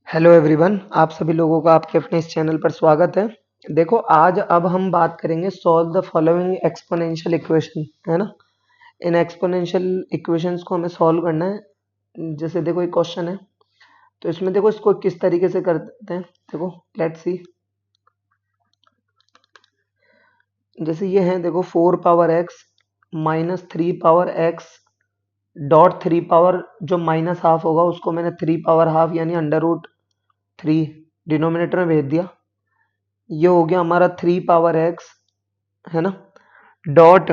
Hello everyone, आप सभी लोगों का आपके अपने इस चैनल पर स्वागत है। देखो, आज अब हम बात करेंगे solve the following exponential equation, है ना। इन एक्सपोनेंशियल इक्वेशंस को हमें सॉल्व करना है। जैसे देखो, एक क्वेश्चन है, तो इसमें देखो इसको किस तरीके से करते हैं। देखो, लेट्स सी। जैसे ये है, देखो 4 power x minus 3 power x dot 3 power, जो माइनस हाफ होगा उसको मैंने 3 पावर हाफ यानी अंडर रूट 3 डिनोमिनेटर में भेज दिया। ये हो गया हमारा 3 पावर x, है ना। डॉट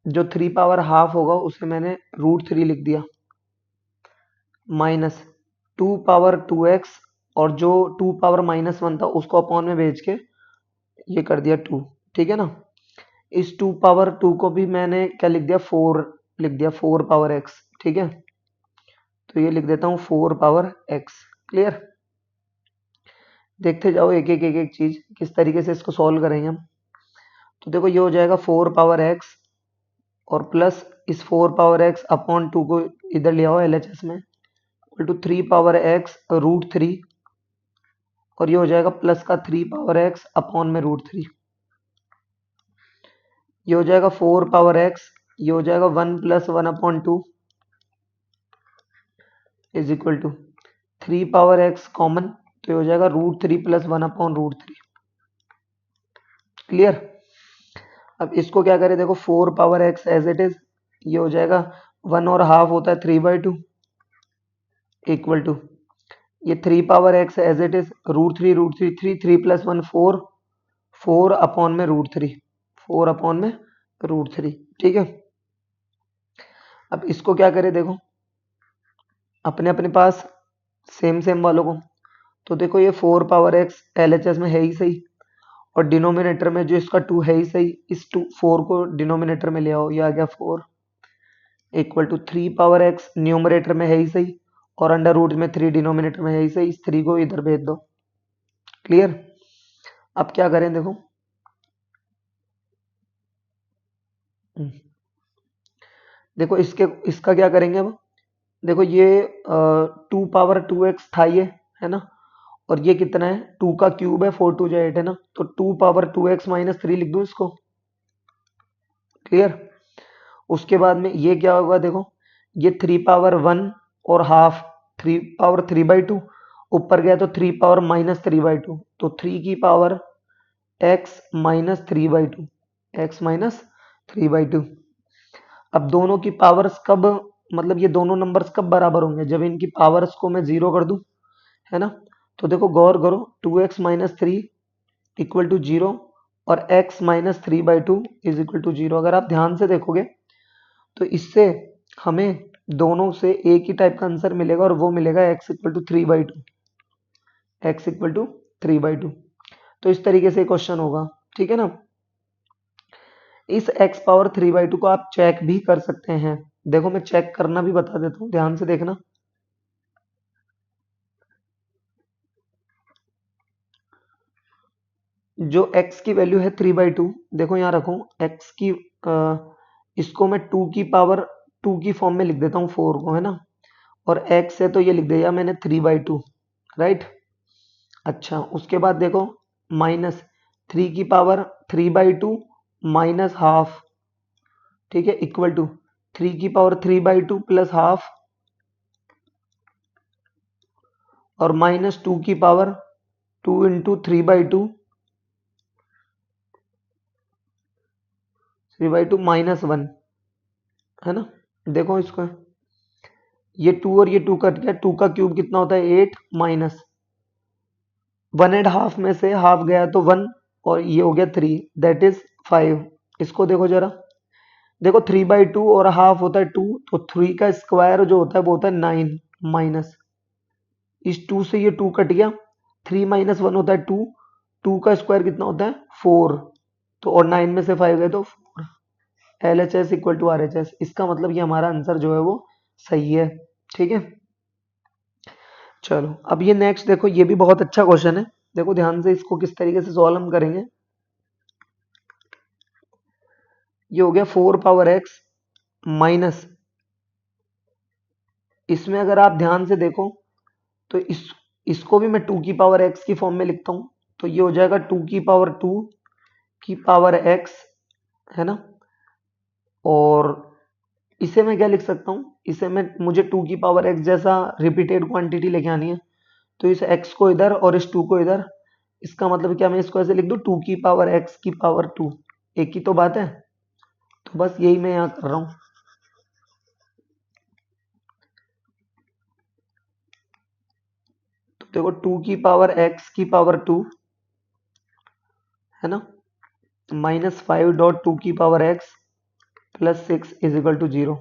जो 3 पावर हाफ होगा उसे मैंने √3 लिख दिया, माइनस 2 पावर 2x, और जो 2 पावर-1 था उसको अपॉन में भेज के ये कर दिया 2। ठीक है ना। इस 2 पावर 2 को भी मैंने क्या लिख दिया, 4 लिख दिया, 4 पावर x। ठीक है, तो ये लिख देता हूँ 4 पावर x। क्लियर। देखते जाओ एक एक एक एक चीज किस तरीके से इसको सॉल्व करेंगे हम। तो देखो, ये हो जाएगा 4 पावर x और प्लस इस 4 पावर x अपॉन 2 को इधर ले आओ LHS में, इक्वल टू 3 पावर x √3, और ये हो जाएगा प्लस का 3 पावर x अपॉन में √3। ये हो जाएगा 4 पावर x, ये हो जाएगा 1 plus 1/2 is equal to 3 power x common, तो ये हो जाएगा √3 प्लस 1/√3। क्लियर। अब इसको क्या करें, देखो 4 power x as it is, ये हो जाएगा 1 और हाफ होता है 3/2 इक्वल टू ये 3 power x as it is √3 3 3 plus 1 4, 4 upon में √3, 4 अपॉन में √3। ठीक है। अब इसको क्या करें, देखो अपने अपने पास सेम सेम वालों को। तो देखो, ये 4 पावर x LHS में है ही सही, और डिनोमिनेटर में जो इसका 2 है ही सही, इस 4 को डिनोमिनेटर में ले आओ, ये आ गया 4 equal to 3 power x numerator में है ही सही, और अंडर रूट में 3 डिनोमिनेटर में है ही सही, इस 3 को इधर भेज दो। क्लियर। अब क्या करें, देखो देखो इसका क्या करेंगे अब। देखो, ये 2 पावर 2x था, ये है ना, और ये कितना है, 2 का क्यूब है, 4 2 8 है ना, तो 2 पावर 2x माइनस 3 लिख दूं इसको। क्लियर। उसके बाद में ये क्या होगा, देखो ये 3 पावर 1 और हाफ, 3 पावर 3/2 ऊपर गया तो 3 पावर-3/2, तो 3 की power x minus 3/2, x minus 3/2। अब दोनों की पावर्स कब, मतलब ये दोनों नंबर्स कब बराबर होंगे, जब इनकी पावर्स को मैं जीरो कर दूं, है ना। तो देखो गौर करो, 2x-3 इक्वल टू 0 और x minus 3/2 is equal to 0। अगर आप ध्यान से देखोगे तो इससे हमें दोनों से एक ही टाइप का आंसर मिलेगा, और वो मिलेगा x equal to 3/2, x equal to 3/2। तो इस तरीके से क्वेश्चन होगा। ठीक है ना। इस x पावर 3/2 को आप चेक भी कर सकते हैं। देखो, मैं चेक करना भी बता देता हूँ, ध्यान से देखना। जो x की वैल्यू है 3/2, देखो यहाँ रखूं x की, इसको मैं 2 की पावर 2 की फॉर्म में लिख देता हूँ 4 को, है ना, और x है तो ये लिख दिया मैंने 3/2, राइट। अच्छा, उसके बाद देखो माइनस 3 की पावर 3/2 माइनस हाफ, ठीक है, इक्वल टू 3 की पावर 3/2 प्लस हाफ, और माइनस 2 की पावर 2 इंटू 3/2 माइनस 1, है ना। देखो इसको, ये 2 और ये 2 कट गया, 2 का क्यूब कितना होता है 8, माइनस 1.5 में से हाफ गया तो 1, और ये हो गया 3, दैट इज 5। इसको देखो जरा, देखो 3/2 और हाफ होता है 2, तो 3 का स्क्वायर जो होता है वो होता है 9, माइनस इस 2 से ये 2 कट गया, 3 माइनस 1 होता है 2, 2 का स्क्वायर कितना होता है 4, तो और 9 में से 5 गए तो 4। LHS इक्वल टू RHS, इसका मतलब ये हमारा आंसर जो है वो सही है। ठीक है। चलो, अब ये नेक्स्ट देखो, ये भी बहुत अच्छा क्वेश्चन है। देखो ध्यान से, इसको किस तरीके से सॉल्व हम करेंगे। ये हो गया 4 पावर x माइनस, इसमें अगर आप ध्यान से देखो तो इसको भी मैं 2 की पावर x की फॉर्म में लिखता हूं, तो ये हो जाएगा 2 की पावर 2 की पावर x, है ना। और इसे मैं क्या लिख सकता हूँ, इसे मैं, मुझे 2 की पावर x जैसा रिपीटेड क्वांटिटी लेके आनी है, तो इस x को इधर और इस 2 को इधर, इसका मतलब क्या, मैं इसको ऐसे लिख दूं 2 की पावर x की पावर 2, एक ही तो बात है। तो बस यही मैं यहाँ कर रहा हूँ। तो देखो 2 की पावर x की पावर 2, है ना, -5 की power x plus 6 is equal to 0।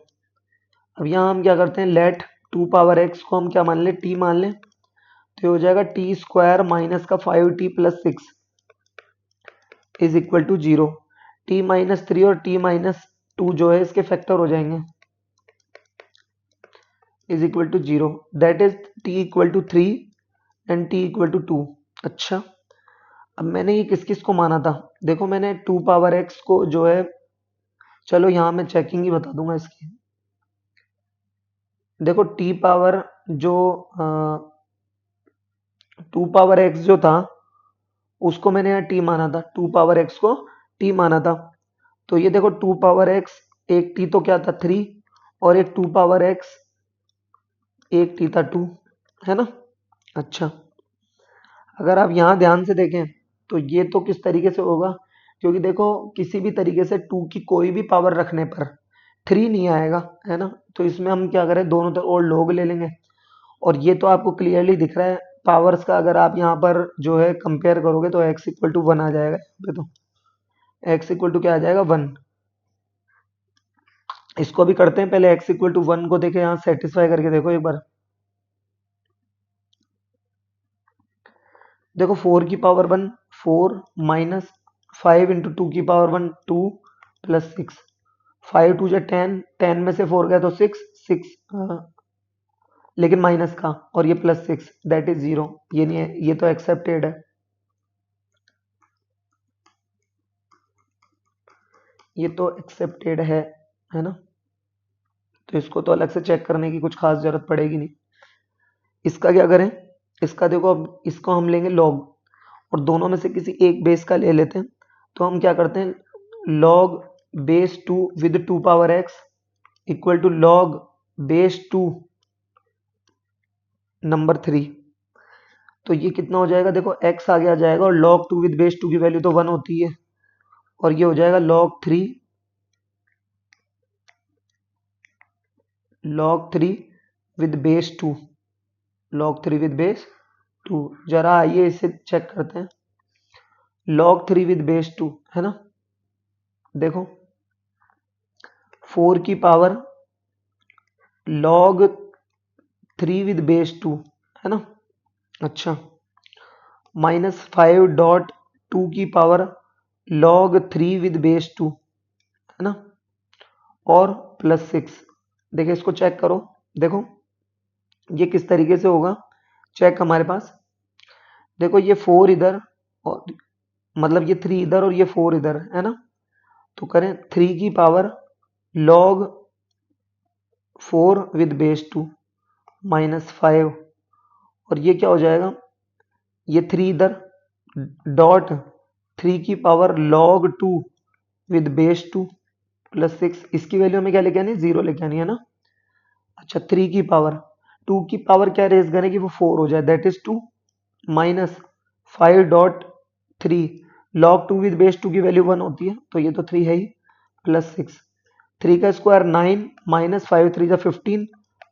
अब यहाँ हम क्या करते हैं, लेट 2 पावर x को हम क्या मान लें, t मान लें, तो ये हो जाएगा टी स्क्वायर माइनस का 5t plus 6 is equal to 0। T minus 3 और टी माइनस 2 जो है इसके फैक्टर हो जाएंगे, is equal to 0, that is T equal to 3 and T equal to 2। अच्छा, अब मैंने ये किस किस को माना था, देखो मैंने 2 पावर x को जो है, चलो यहाँ मैं चेकिंग ही बता दूंगा इसकी। देखो टी पावर जो 2 पावर x जो था उसको मैंने यहाँ टी माना था, 2 पावर x को टी माना था। तो ये देखो 2 पावर x, एक टी तो क्या था 3, और एक 2 पावर x, एक टी था 2, है ना। अच्छा, अगर आप यहाँ ध्यान से देखें तो ये तो किस तरीके से होगा, क्योंकि देखो किसी भी तरीके से 2 की कोई भी पावर रखने पर 3 नहीं आएगा, है ना। तो इसमें हम क्या करें, दोनों तरफ और log ले लेंगे, और ये तो आपको क्लियरली दिख रहा है पावर्स का, अगर आप यहाँ पर जो है कंपेयर करोगे तो x इक्वल टू 1 आ जाएगा यहाँ पे, तो x इक्वल टू क्या आ जाएगा 1। इसको भी करते हैं, पहले x इक्वल टू 1 को देखे, यहाँ सेटिस्फाई करके देखो एक बार। देखो 4 की पावर 1 4 माइनस 5 इंटू 2 की पावर 1 2 प्लस 6, 5 टू जो 10, 10 में से 4 गया तो 6 6, लेकिन माइनस का, और ये प्लस 6 दैट इज 0, ये नहीं है, ये तो एक्सेप्टेड है, ये तो एक्सेप्टेड है ना। तो इसको तो अलग से चेक करने की कुछ खास जरूरत पड़ेगी नहीं। इसका क्या करें, इसका देखो अब इसको हम लेंगे लॉग, और दोनों में से किसी एक बेस का ले लेते हैं। तो हम क्या करते हैं, log base 2 with 2 power x equal to log base 2 number 3। तो ये कितना हो जाएगा, देखो x आगे आ जाएगा, और log 2 विद बेस 2 की वैल्यू तो 1 होती है, और ये हो जाएगा log 3 with base 2, log 3 with base 2। जरा आइए इसे चेक करते हैं, log 3 विद बेस 2, है ना। देखो 4 की पावर log 3 विद बेस 2, है ना। अच्छा, -5 की पावर log 3 विद बेस 2, है ना, और प्लस 6। देखिए इसको चेक करो, देखो ये किस तरीके से होगा, चेक हमारे पास, देखो ये 4 इधर, और मतलब ये 3 इधर और ये 4 इधर, है ना। तो करें 3 की पावर log 4 विद बेस 2 -5, और ये क्या हो जाएगा, ये 3 इधर, डॉट 3 की power log 2 with base 2 plus 6, इसकी वैल्यू हमें क्या लेके आनी है, 0 लेके आनी है ना। अच्छा, 3 की पावर, 2 की पावर क्या रेज करें कि वो 4 हो जाए, that is 2 minus 5.3, log 2 with base 2 की वैल्यू 1 होती है, तो ये तो 3 है ही, प्लस 6, 3 का स्क्वायर 9 माइनस 5 3 जा 15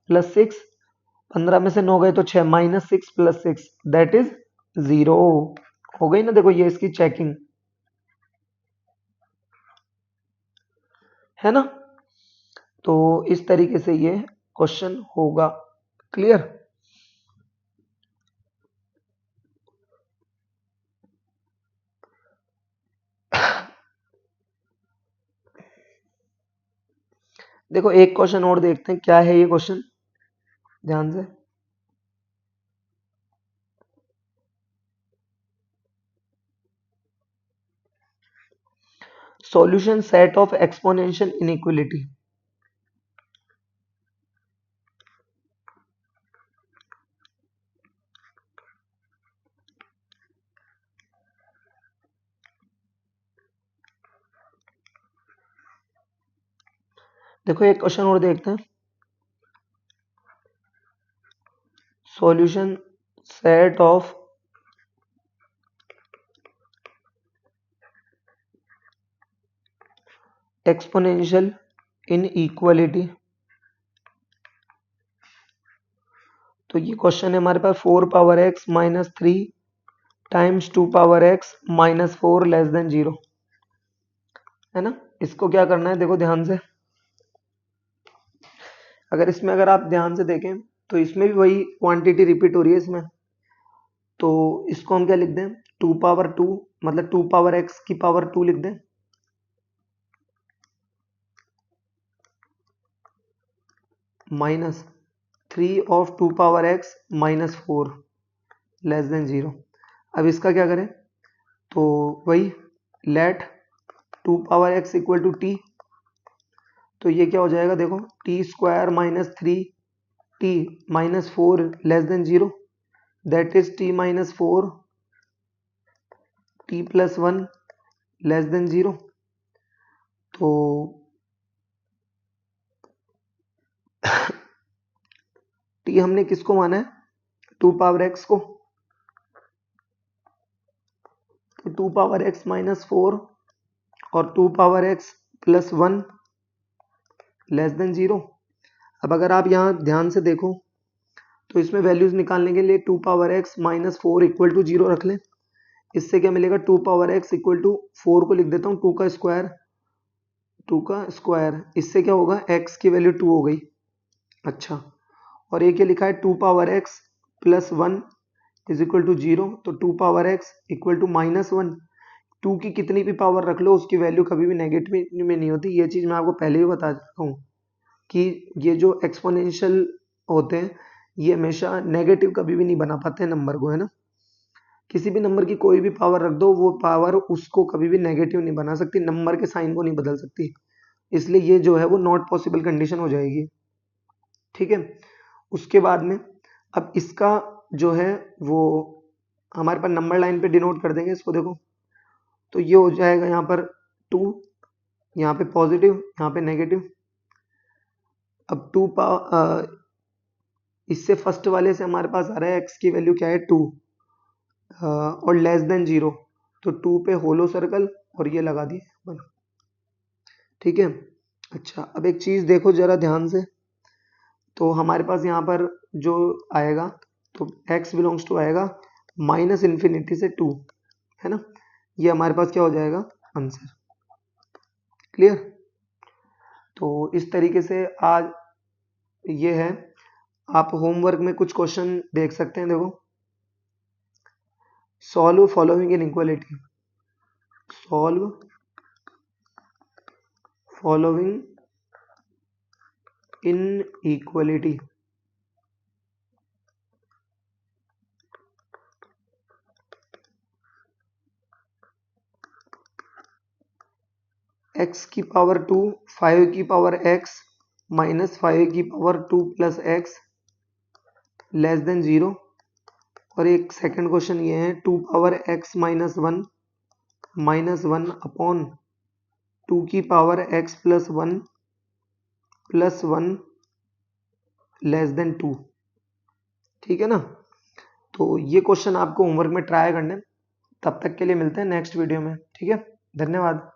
प्लस 6, 15 में से 9 गए तो 6, -6 प्लस 6 दैट इज 0। हो गई ना, देखो ये इसकी चेकिंग, है ना। तो इस तरीके से ये क्वेश्चन होगा, क्लियर। देखो एक क्वेश्चन और देखते हैं, क्या है ये क्वेश्चन, ध्यान से। Solution set of exponential inequality. देखो एक क्वेश्चन और देखते हैं। Solution set of exponential inequality. तो ये क्वेश्चन है हमारे पास 4 power X minus 3 times 2 power X minus 4 less than 0, है ना। इसको क्या करना है, देखो ध्यान से। अगर आप ध्यान से देखें तो इसमें भी वही क्वांटिटी रिपीट हो रही है इसमें। तो इसको हम क्या लिख दें, 2 पावर 2, मतलब 2 पावर एक्स की पावर 2 लिख दें, minus 3 of 2 power X minus 4 less than 0। अब इसका क्या करें, तो वही let 2 power X equal to T. तो ये क्या हो जाएगा, देखो T square minus 3 T minus 4 less than 0, that is T minus 4 T plus 1 less than 0। तो टी हमने किसको माना है, 2 पावर एक्स को। तो 2 पावर एक्स माइनस 4 और 2 power X plus 1 less than 0। अब अगर आप यहाँ ध्यान से देखो तो इसमें वैल्यूज निकालने के लिए 2 power X minus 4 equal to 0 रख लें। इससे क्या मिलेगा, 2 पावर एक्स इक्वल टू 4 को लिख देता हूँ 2 का स्क्वायर। इससे क्या होगा, x की वैल्यू 2 हो गई। अच्छा, और एक ये लिखा है 2 power X plus 1 is equal to 0। तो 2 power X equal to minus 1। 2 की कितनी भी पावर रख लो उसकी वैल्यू कभी भी नेगेटिव में नहीं होती। ये चीज़ मैं आपको पहले ही बता चुका हूँ कि ये जो एक्सपोनेंशियल होते हैं ये हमेशा नेगेटिव कभी भी नहीं बना पाते हैं नंबर को, है ना। किसी भी नंबर की कोई भी पावर रख दो, वो पावर उसको कभी भी नेगेटिव नहीं बना सकती, नंबर के साइन को नहीं बदल सकती। इसलिए ये जो है वो नॉट पॉसिबल कंडीशन हो जाएगी, ठीक है। उसके बाद में अब इसका जो है वो हमारे पास नंबर लाइन पे डिनोट कर देंगे इसको। देखो तो ये हो जाएगा यहाँ पर 2, यहाँ पे पॉजिटिव, यहाँ पे नेगेटिव। अब 2 इससे फर्स्ट वाले से हमारे पास आ रहा है एक्स की वैल्यू क्या है 2 और लेस देन 0। तो 2 पे होलो सर्कल और ये लगा दिए 1, ठीक है। अच्छा, अब एक चीज देखो जरा ध्यान से। तो हमारे पास यहाँ पर जो आएगा, तो x बिलोंग्स टू आएगा माइनस इन्फिनिटी से 2, है ना। ये हमारे पास क्या हो जाएगा, आंसर। क्लियर। तो इस तरीके से आज ये है। आप होमवर्क में कुछ क्वेश्चन देख सकते हैं। देखो, solve following inequality, solve following inequality. x की पावर 2 5 की पावर x माइनस 5 की power 2 plus x less than 0। और एक सेकंड क्वेश्चन ये है 2 power x minus 1 minus 1 upon 2 की power x plus 1 less then 2, ठीक है ना। तो ये क्वेश्चन आपको होमवर्क में ट्राई करने। तब तक के लिए मिलते हैं नेक्स्ट वीडियो में, ठीक है। धन्यवाद।